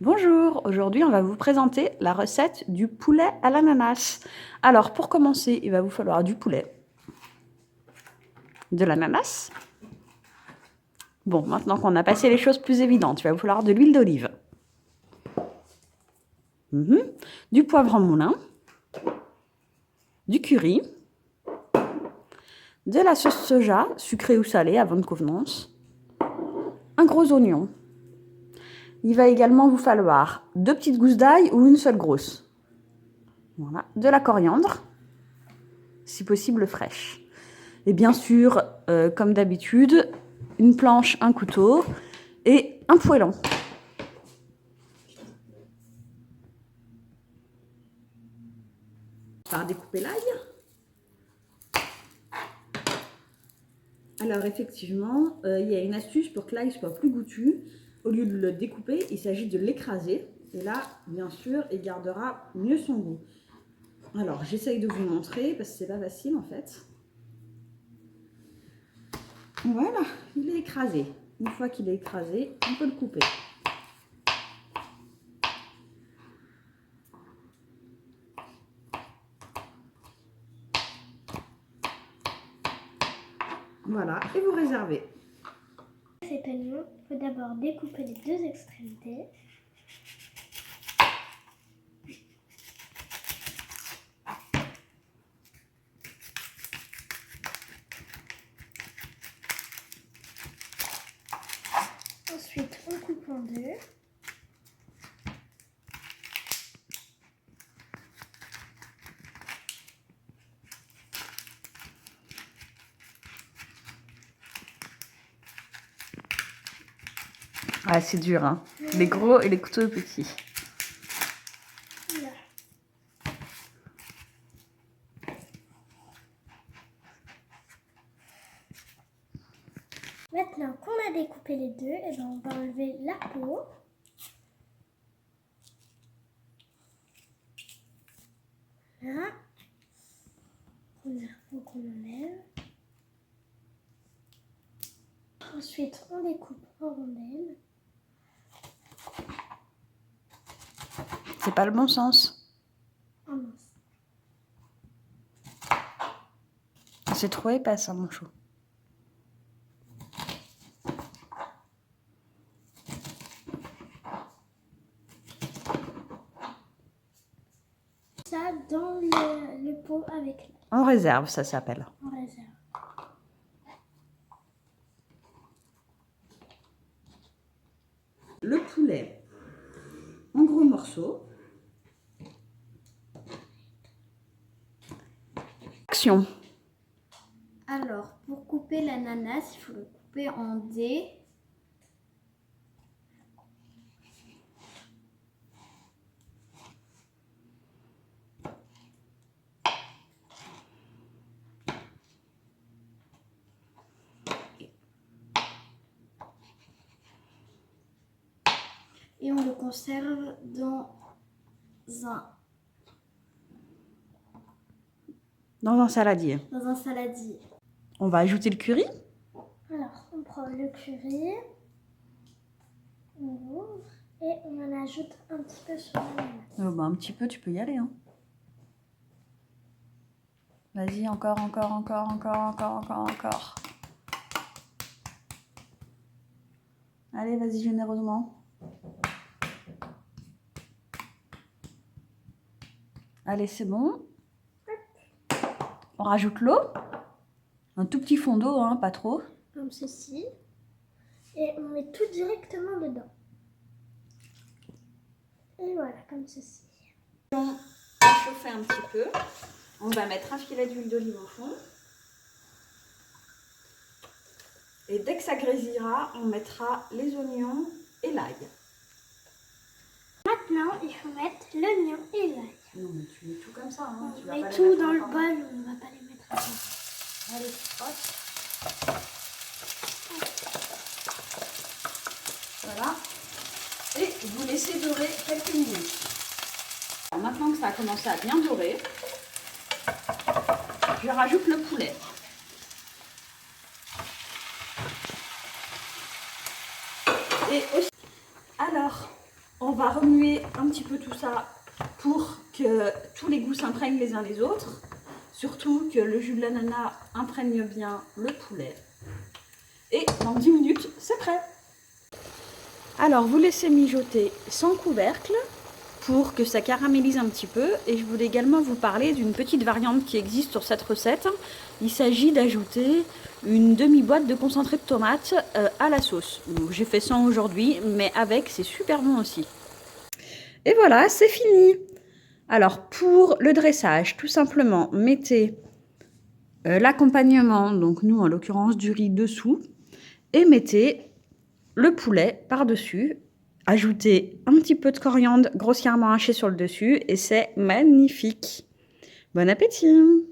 Bonjour, aujourd'hui on va vous présenter la recette du poulet à l'ananas. Alors pour commencer, il va vous falloir du poulet, de l'ananas. Bon, maintenant qu'on a passé les choses plus évidentes, il va vous falloir de l'huile d'olive, du poivre en moulin, du curry, de la sauce soja, sucrée ou salée à votre convenance, un gros oignon. Il va également vous falloir 2 petites gousses d'ail ou une seule grosse. Voilà, de la coriandre, si possible fraîche. Et bien sûr, comme d'habitude, une planche, un couteau et un poêlon. On va découper l'ail. Alors effectivement, il y a une astuce pour que l'ail soit plus goûtu. Au lieu de le découper, il s'agit de l'écraser. Et là, bien sûr, il gardera mieux son goût. Alors, j'essaye de vous montrer parce que c'est pas facile en fait. Voilà, il est écrasé. Une fois qu'il est écrasé, on peut le couper. Voilà, et vous réservez. Cet oignon, il faut d'abord découper les deux extrémités. Ensuite, on coupe en deux. Ah, c'est dur, hein. Les gros et les couteaux petits. Voilà. Maintenant qu'on a découpé les deux, et ben on va enlever la peau. Voilà. Première peau qu'on enlève. Ensuite, on découpe en rondelles. C'est pas le bon sens. Oh mince. C'est trop épaisse, hein, mon chou. Ça dans le pot avec En réserve, ça s'appelle. en réserve. Le poulet en gros morceaux. Action. Alors, pour couper l'ananas, il faut le couper en dés. Et on le conserve dans Dans un saladier. un saladier. On va ajouter le curry. Alors, on prend le curry, on ouvre et on en ajoute un petit peu sur l'ananas. Un petit peu, tu peux y aller, hein. Vas-y, encore. Allez, vas-y, généreusement. Allez, c'est bon. On rajoute l'eau. Un tout petit fond d'eau, hein, pas trop. Comme ceci. Et on met tout directement dedans. Et voilà, comme ceci. On va chauffer un petit peu. On va mettre un filet d'huile d'olive au fond. Et dès que ça grésillera, on mettra les oignons et l'ail. Maintenant, il faut mettre l'oignon et l'ail. Non, mais tu mets tout comme ça. Hein. On met tout dans le bol, on ne va pas les mettre à part. Allez, hop. Voilà. Et vous laissez dorer quelques minutes. Alors maintenant que ça a commencé à bien dorer, je rajoute le poulet. Et aussi, alors, On va remuer un petit peu tout ça pour que tous les goûts s'imprègnent les uns les autres. Surtout que le jus de l'ananas imprègne bien le poulet. Et dans 10 minutes, c'est prêt. Alors, vous laissez mijoter sans couvercle pour que ça caramélise un petit peu. Et je voulais également vous parler d'une petite variante qui existe sur cette recette. Il s'agit d'ajouter une demi-boîte de concentré de tomate à la sauce. J'ai fait ça aujourd'hui, mais avec, c'est super bon aussi. Et voilà, c'est fini. Alors, pour le dressage, tout simplement, mettez l'accompagnement, donc nous, en l'occurrence, du riz dessous, et mettez le poulet par-dessus. Ajoutez un petit peu de coriandre grossièrement haché sur le dessus, et c'est magnifique. Bon appétit!